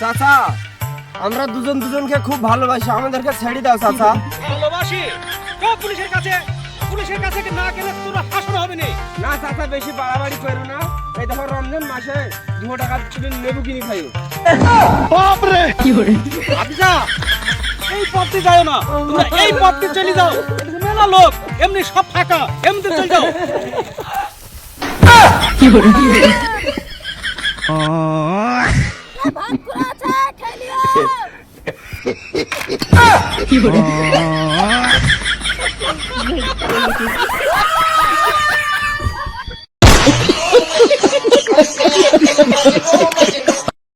চাচা আমরা দুজন দুজনকে খুব ভালোবাসি, আমাদেরকে ছেড়ে দাও চাচা। ভালোবাসি পুলিশের কাছে না গেলে তোরা হাসর হবে না চাচা, বেশি বাড়াবাড়ি করো না। এই দেখো রমজান মাসে 200 টাকা লেবু কিনে খাইও। বাপরে কি করে আবিজা, এই পথে যাও না, তোমরা এই পথে চলে যাও। মেলা লোক এমনি সব ফাঁকা, এমনি চলে যাও। কি করে ভাত করেছে খেলিও কি করে Oh,